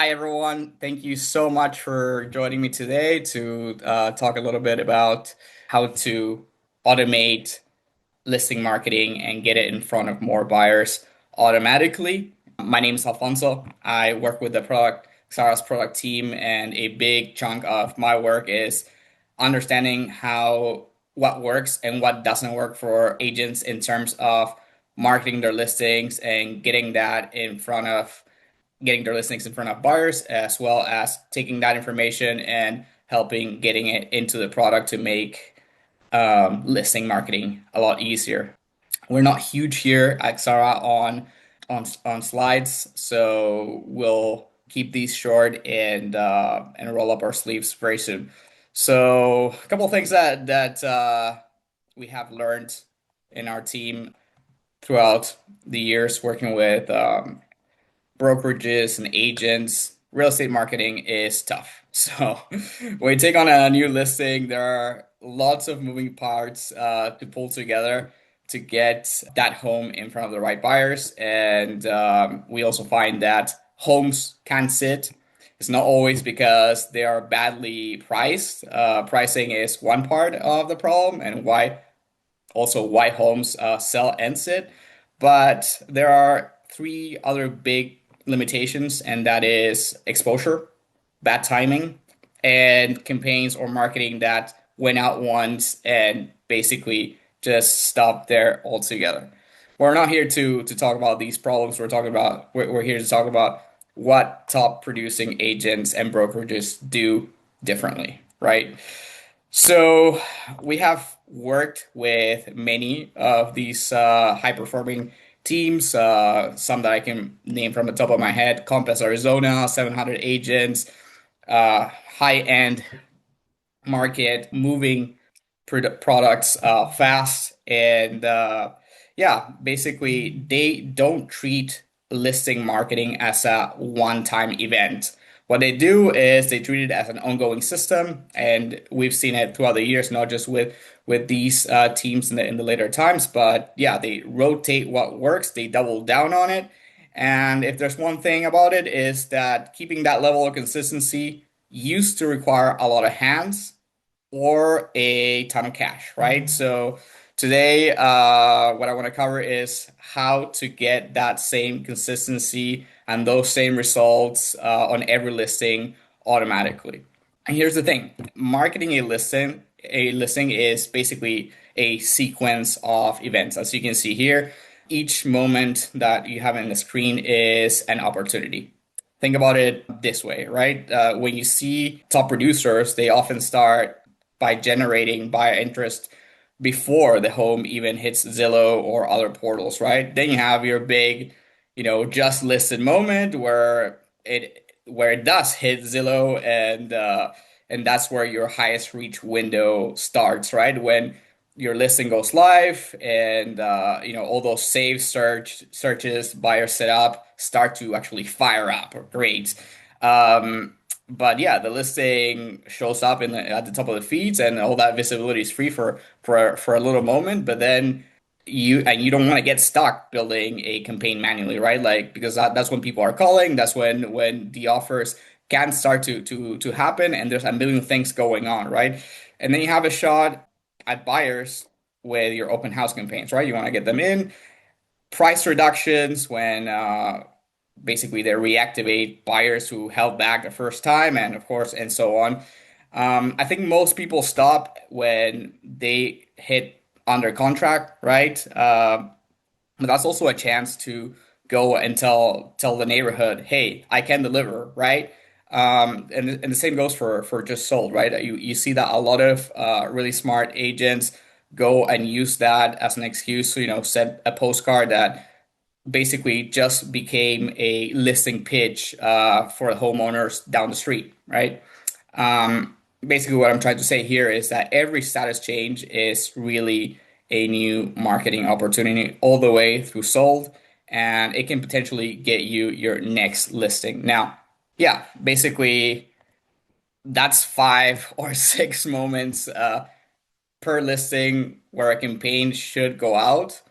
Hi, everyone. Thank you so much for joining me today to talk a little bit about how to automate listing marketing and get it in front of more buyers automatically. My name is Alfonso. I work with the Xara's product team, and a big chunk of my work is understanding what works and what doesn't work for agents in terms of marketing their listings and getting their listings in front of buyers, as well as taking that information and helping getting it into the product to make listing marketing a lot easier. We're not huge here at Xara on slides, so we'll keep these short and roll up our sleeves very soon. So a couple of things that we have learned in our team throughout the years working with brokerages and agents. Real estate marketing is tough. So when you take on a new listing, there are lots of moving parts to pull together to get that home in front of the right buyers. And we also find that homes can sit. It's not always because they are badly priced. Pricing is one part of the problem, and why homes sell and sit. But there are three other big limitations, and that is exposure, bad timing, and campaigns or marketing that went out once and basically just stopped there altogether. We're not here to talk about these problems. We're here to talk about what top producing agents and brokerages do differently, right? So we have worked with many of these high performing teams, some that I can name from the top of my head: Compass Arizona, 700 agents, high end market, moving products fast. And yeah, basically, they don't treat listing marketing as a one-time event. What they do is they treat it as an ongoing system, and we've seen it throughout the years, not just with these teams in the later times, but yeah, they rotate what works, they double down on it. And if there's one thing about it is that keeping that level of consistency used to require a lot of hands or a ton of cash, right? So today, what I want to cover is how to get that same consistency and those same results on every listing automatically. And here's the thing, marketing a listing is basically a sequence of events. As you can see here, each moment that you have in the screen is an opportunity. Think about it this way, right? When you see top producers, they often start by generating buyer interest before the home even hits Zillow or other portals, right? Then you have your big, just listed moment where it does hit Zillow, and that's where your highest reach window starts, right? When your listing goes live and all those saved searches buyer set up start to actually fire up. Great. But yeah, the listing shows up at the top of the feeds, and all that visibility is free for a little moment. But then you don't want to get stuck building a campaign manually, right? Like, because that's when people are calling. That's when the offers can start to happen, and there's a million things going on, right? And then you have a shot at buyers with your open house campaigns, right? You want to get them in. Price reductions when basically they reactivate buyers who held back the first time, and of course, and so on. I think most people stop when they hit under contract, right? But that's also a chance to go and tell the neighborhood, hey, I can deliver, right? And the same goes for just sold, right? You see that a lot of really smart agents go and use that as an excuse to, send a postcard that basically just became a listing pitch for homeowners down the street, right? Basically, what I'm trying to say here is that every status change is really a new marketing opportunity all the way through sold, and it can potentially get you your next listing. Now, yeah, basically, that's 5 or 6 moments per listing where a campaign should go out.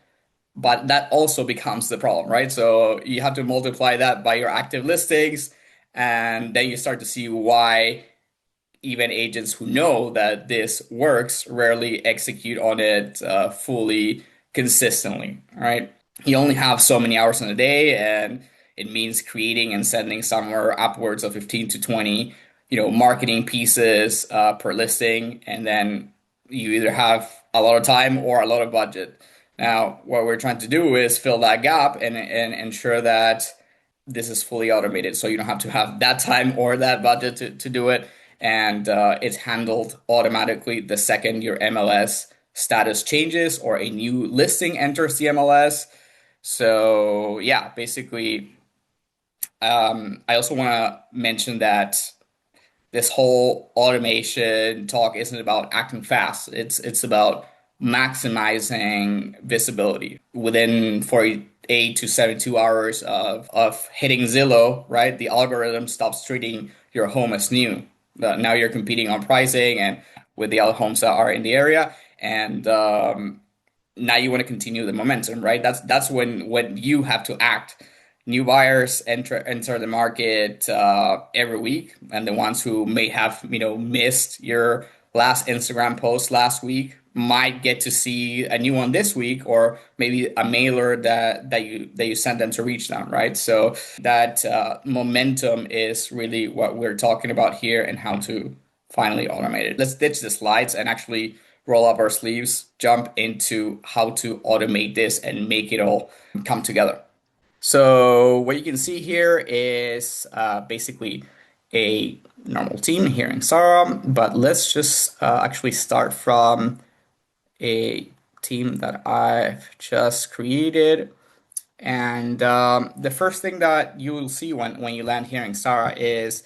But that also becomes the problem, right? So you have to multiply that by your active listings, And then you start to see why even agents who know that this works rarely execute on it fully consistently, right? You only have so many hours in a day, and it means creating and sending somewhere upwards of 15 to 20, marketing pieces per listing, and then you either have a lot of time or a lot of budget. Now, what we're trying to do is fill that gap and ensure that this is fully automated, so you don't have to have that time or that budget to do it, and it's handled automatically the second your MLS status changes or a new listing enters the MLS. So yeah, basically, I also want to mention that this whole automation talk isn't about acting fast. It's about maximizing visibility within 48 to 72 hours of hitting Zillow, right? The algorithm stops treating your home as new. Now you're competing on pricing and with the other homes that are in the area, and now you want to continue the momentum, right? That's when you have to act. New buyers enter the market every week, and the ones who may have missed your last Instagram post last week might get to see a new one this week, or maybe a mailer that you sent them to reach them, right? So that momentum is really what we're talking about here, and how to finally automate it. Let's ditch the slides and actually roll up our sleeves, jump into how to automate this and make it all come together. So what you can see here is basically a normal team here in Xara, but let's just actually start from a team that I've just created. And the first thing that you will see when you land here in Xara is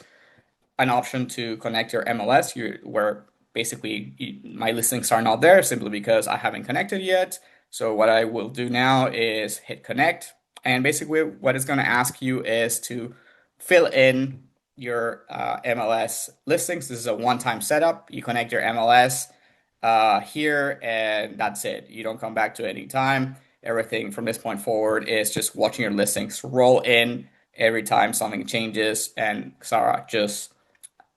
an option to connect your MLS, where basically my listings are not there simply because I haven't connected yet. So what I will do now is hit connect. And basically what it's going to ask you is to fill in your MLS listings. This is a one-time setup. You connect your MLS here, and that's it. You don't come back to any time. Everything from this point forward is just watching your listings roll in every time something changes, and Xara just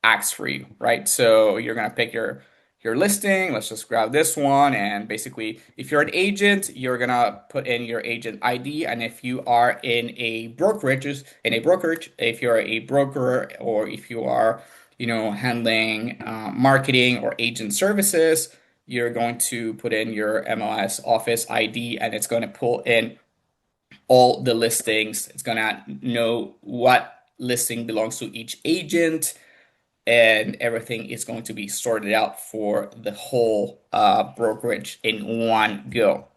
acts for you, right? So you're gonna pick your listing. Let's just grab this one, and basically, if you're an agent, you're gonna put in your agent ID, and if you are in a brokerage, if you're a broker, or if you are, handling marketing or agent services, you're going to put in your MLS office ID, and it's going to pull in all the listings. It's going to know what listing belongs to each agent, and everything is going to be sorted out for the whole brokerage in one go.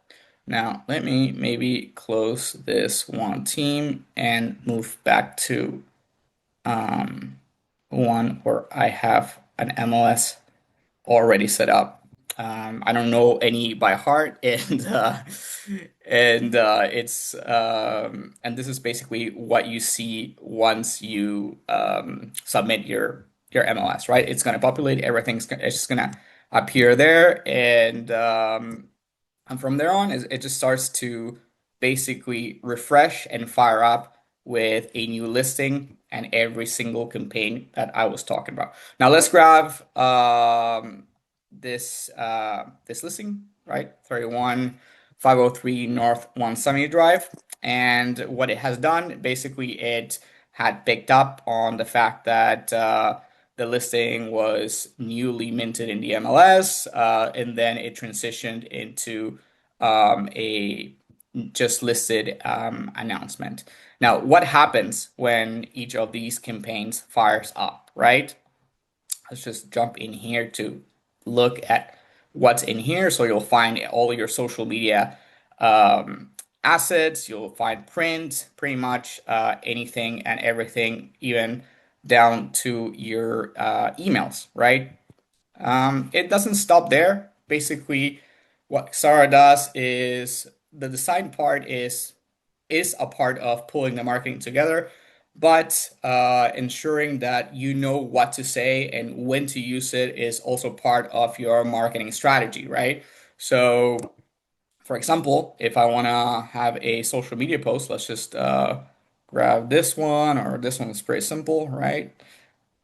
Now, let me maybe close this one team and move back to one where I have an MLS already set up. I don't know any by heart, and this is basically what you see once you submit your MLS, right? It's going to populate it's just going to appear there, and from there on, it just starts to basically refresh and fire up with a new listing and every single campaign that I was talking about. Now let's grab this listing, right? 31503 North 170 Drive. And what it has done, basically, it had picked up on the fact that the listing was newly minted in the MLS, and then it transitioned into a just listed announcement. Now, what happens when each of these campaigns fires up, right? Let's just jump in here to look at what's in here. So you'll find all your social media assets, you'll find print, pretty much anything and everything, even down to your emails, right? It doesn't stop there. Basically, what Xara does is the design part is a part of pulling the marketing together, but ensuring that you know what to say and when to use it is also part of your marketing strategy, right? So, for example, if I want to have a social media post, let's just grab this one, or this one is pretty simple, right?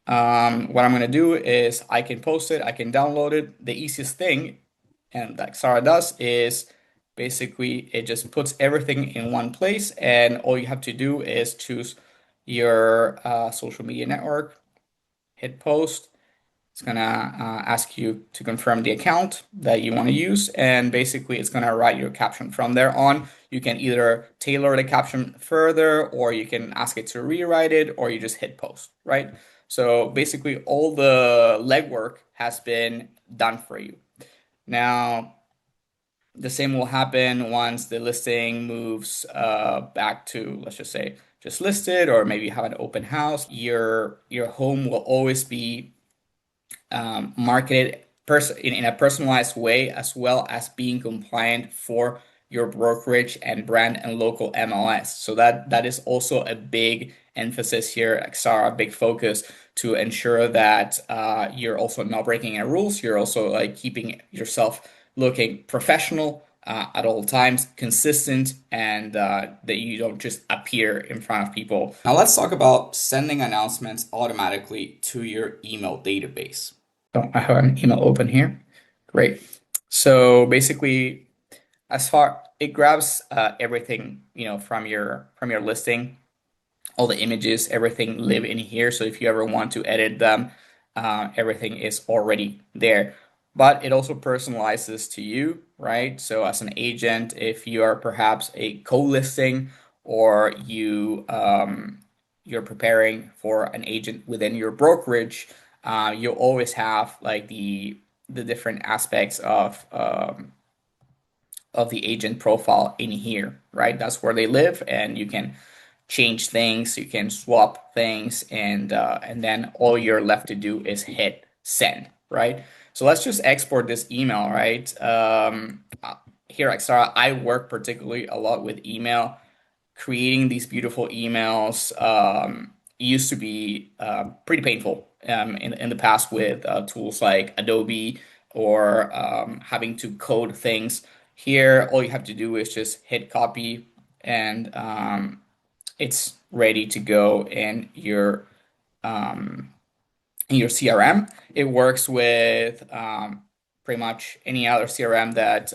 What I'm gonna do is I can post it, I can download it. The easiest thing, and that Xara does, is basically it just puts everything in one place, and all you have to do is choose your social media network, hit post. It's gonna ask you to confirm the account that you want to use, and basically it's gonna write your caption. From there on, you can either tailor the caption further, or you can ask it to rewrite it, or you just hit post, right? So basically, all the legwork has been done for you. Now, the same will happen once the listing moves back to, let's just say, just listed, or maybe you have an open house. Your home will always be marketed in a personalized way, as well as being compliant for your brokerage and brand and local MLS. So that is also a big emphasis here at Xara, a big focus to ensure that you're also not breaking any rules. You're also like keeping yourself looking professional at all times, consistent, and that you don't just appear in front of people. Now let's talk about sending announcements automatically to your email database. So I have an email open here. Great. So basically, as far it grabs everything, from your listing, all the images, everything live in here. So if you ever want to edit them, everything is already there. But it also personalizes to you, right? So as an agent, if you are perhaps a co-listing, or you're preparing for an agent within your brokerage, you'll always have like the different aspects of the agent profile in here, right? That's where they live, and you can change things, you can swap things, and then all you're left to do is hit send, right? So let's just export this email, right? Here at Xara, I work particularly a lot with email. Creating these beautiful emails used to be pretty painful in the past with tools like Adobe, or having to code things. Here, all you have to do is just hit copy, and it's ready to go in your CRM. It works with pretty much any other CRM that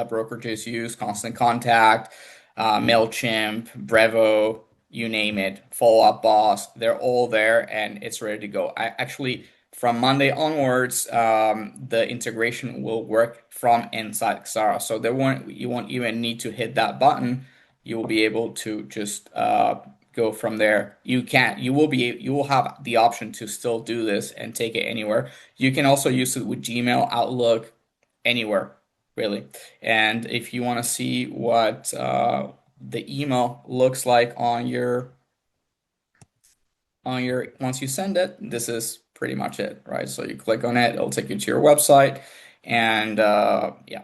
brokerages use: Constant Contact, Mailchimp, Brevo, you name it, Follow Up Boss. They're all there, and it's ready to go. I actually, from Monday onwards, the integration will work from inside Xara, so you won't even need to hit that button. You will be able to just go from there. You will have the option to still do this and take it anywhere. You can also use it with Gmail, Outlook, anywhere, really. And if you want to see what the email looks like on your once you send it, this is pretty much it, right? So you click on it, it'll take you to your website, and yeah.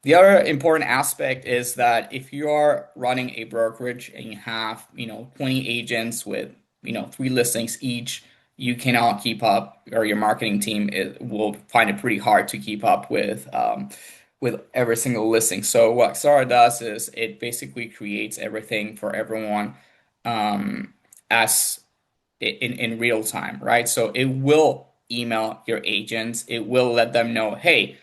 The other important aspect is that if you are running a brokerage and you have, 20 agents with, three listings each, you cannot keep up, or your marketing team will find it pretty hard to keep up with every single listing. So what Xara does is it basically creates everything for everyone as in real time, right? So it will email your agents. It will let them know, hey,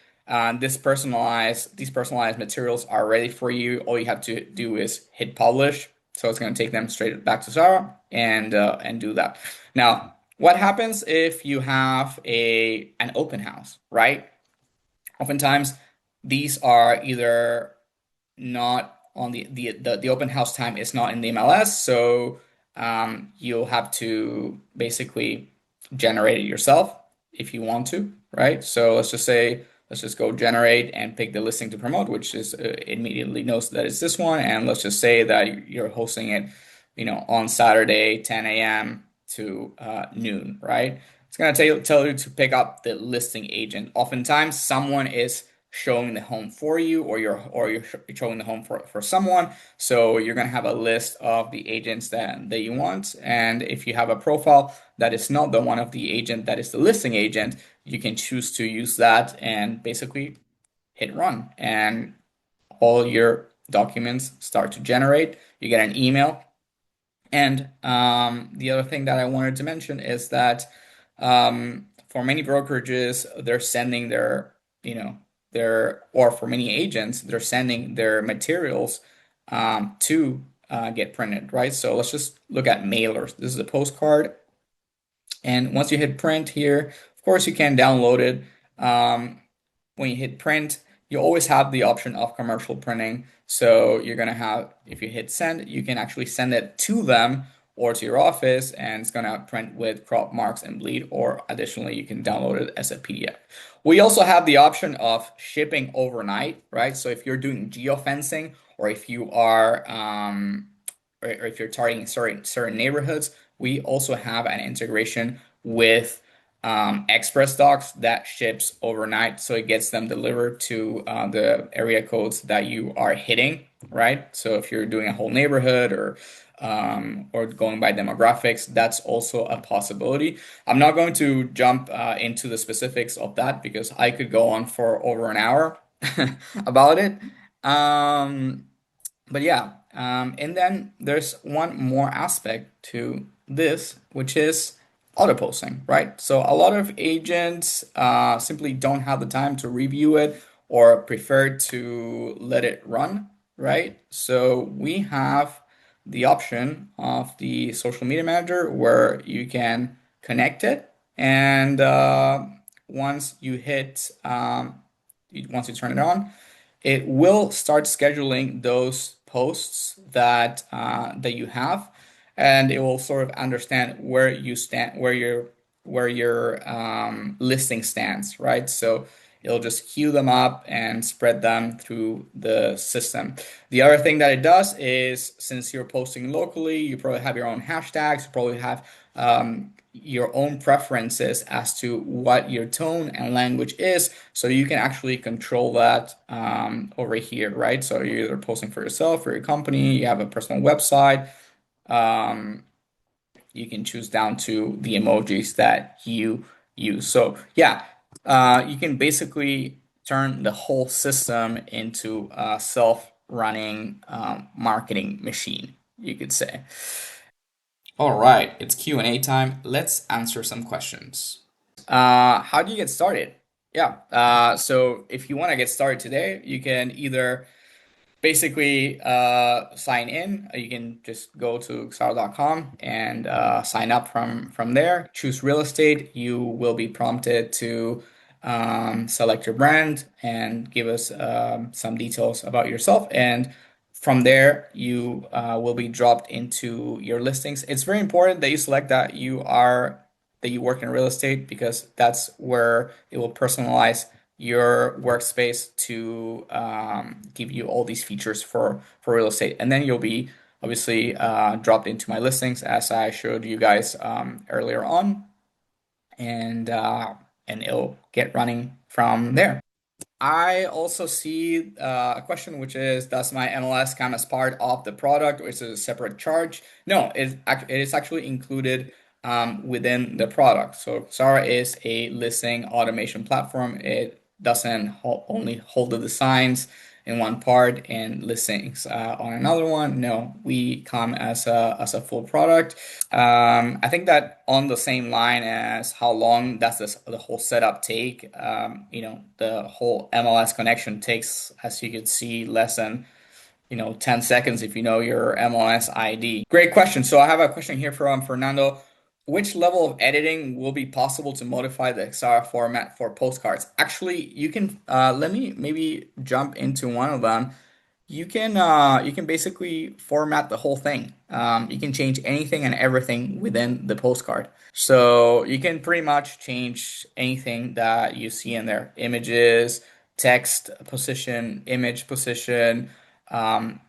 these personalized materials are ready for you. All you have to do is hit publish. So it's going to take them straight back to Xara and do that. Now, what happens if you have an open house, right? Oftentimes, these are either not on the open house time is not in the MLS, so you'll have to basically generate it yourself if you want to, right? So let's just go generate and pick the listing to promote, which is immediately knows that it's this one, and let's just say that you're hosting it, on Saturday, 10 a.m. to noon, right? It's gonna tell you to pick up the listing agent. Oftentimes, someone is showing the home for you, or you're showing the home for someone. So you're gonna have a list of the agents that you want. And if you have a profile that is not the one of the agent that is the listing agent, you can choose to use that and basically hit run. And all your documents start to generate. You get an email And the other thing that I wanted to mention is that for many brokerages, they're sending their, or for many agents, they're sending their materials to get printed, right? So let's just look at mailers. This is a postcard. And once you hit print here, of course, you can download it. When you hit print, you always have the option of commercial printing. So you're going to have, if you hit send, you can actually send it to them or to your office, and it's going to print with crop marks and bleed, or additionally, you can download it as a PDF. We also have the option of shipping overnight, right? So if you're doing geofencing, or if you are, or if you're targeting certain neighborhoods, we also have an integration with express docks that ships overnight, so it gets them delivered to the area codes that you are hitting, right? So if you're doing a whole neighborhood or going by demographics, that's also a possibility. I'm not going to jump into the specifics of that because I could go on for over an hour about it. Um, but yeah, and then there's one more aspect to this, which is auto posting, right? So a lot of agents simply don't have the time to review it or prefer to let it run, right? So we have the option of the social media manager where you can connect it, and once you hit, once you turn it on, it will start scheduling those posts that you have, and it will sort of understand where you stand, where your listing stands, right? So it'll just queue them up and spread them through the system. The other thing that it does is, since you're posting locally, you probably have your own hashtags, you probably have your own preferences as to what your tone and language is, so you can actually control that over here, right? So you're either posting for yourself, for your company, you have a personal website. Um, you can choose down to the emojis that you use. So yeah, you can basically turn the whole system into a self-running marketing machine, you could say. All right, it's Q&A time. Let's answer some questions. How do you get started? Yeah, so if you want to get started today, you can either basically sign in. You can just go to Xara.com and sign up from there. Choose real estate. You will be prompted to select your brand and give us some details about yourself. And from there, you will be dropped into your listings. It's very important that you select that you work in real estate, because that's where it will personalize your workspace to give you all these features for real estate. And then you'll be obviously dropped into my listings as I showed you guys earlier on, and and it'll get running from there. I also see a question, which is, does my MLS come as part of the product, or is it a separate charge? No, it is actually included within the product. So Xara is a listing automation platform. It doesn't only hold the designs in one part and listings on another one. No, we come as a full product. I think that on the same line as how long does the whole setup take, the whole MLS connection takes, as you could see, less than 10 seconds if you know your MLS ID. Great question. So I have a question here from Fernando. Which level of editing will be possible to modify the Xara format for postcards? Actually, you can let me maybe jump into one of them. You can basically format the whole thing. You can change anything and everything within the postcard. So you can pretty much change anything that you see in there. Images, text position, image position, um,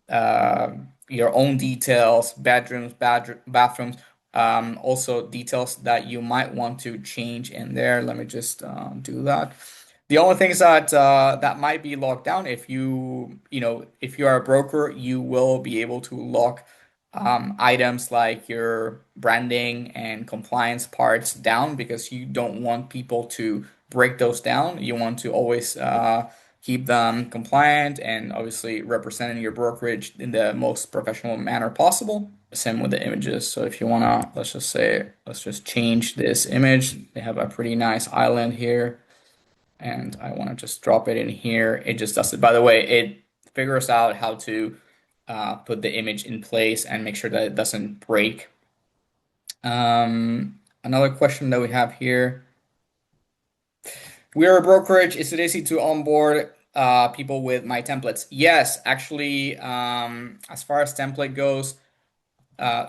uh, your own details, bathrooms, also details that you might want to change in there. Let me just do that. The only thing is that that might be locked down. If you are a broker, you will be able to lock items like your branding and compliance parts down, because you don't want people to break those down. You want to always keep them compliant and obviously representing your brokerage in the most professional manner possible. same with the images. So if you wanna, let's just say, let's just change this image. They have a pretty nice island here, and I want to just drop it in here. It just does it. By the way, it figures out how to put the image in place and make sure that it doesn't break. Another question that we have here. We are a brokerage. Is it easy to onboard people with my templates? Yes, actually, as far as template goes,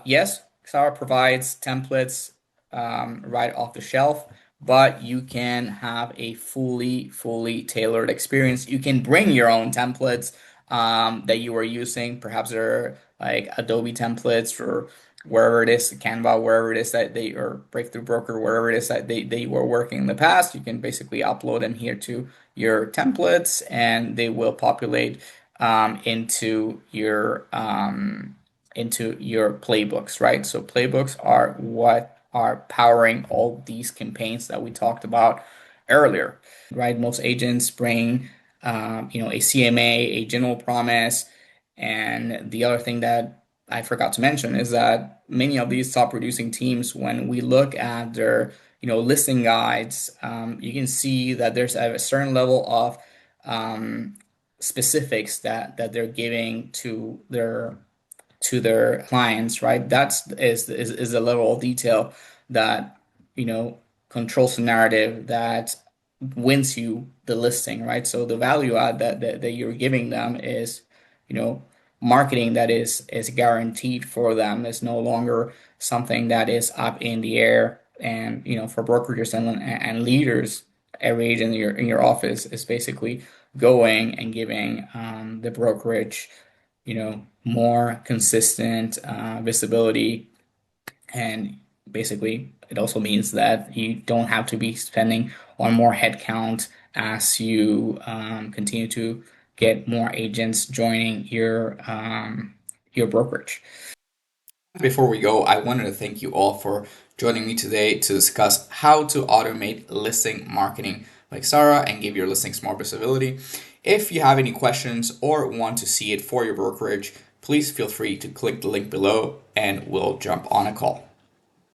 yes, Xara provides templates right off the shelf, but you can have a fully tailored experience. You can bring your own templates that you are using. Perhaps they're like Adobe templates or wherever it is, Canva, wherever it is that they or Breakthrough Broker, wherever it is that they were working in the past. You can basically upload them here to your templates, and they will populate into your playbooks, right? So playbooks are what are powering all these campaigns that we talked about earlier, right? Most agents bring, a CMA, a general promise, and the other thing that I forgot to mention is that many of these top producing teams, when we look at their, listing guides, you can see that there's a certain level of specifics that they're giving to their clients, right? That's is the level of detail that you know controls the narrative that wins you the listing, right? So the value add that you're giving them is, you know, marketing that is guaranteed for them. It's no longer something that is up in the air. And for brokerages and leaders, every agent in your office is basically going and giving the brokerage more consistent visibility. And basically, it also means that you don't have to be spending on more headcount as you continue to get more agents joining your brokerage. Before we go, I wanted to thank you all for joining me today to discuss how to automate listing marketing like Xara and give your listings more visibility. If you have any questions or want to see it for your brokerage, please feel free to click the link below and we'll jump on a call.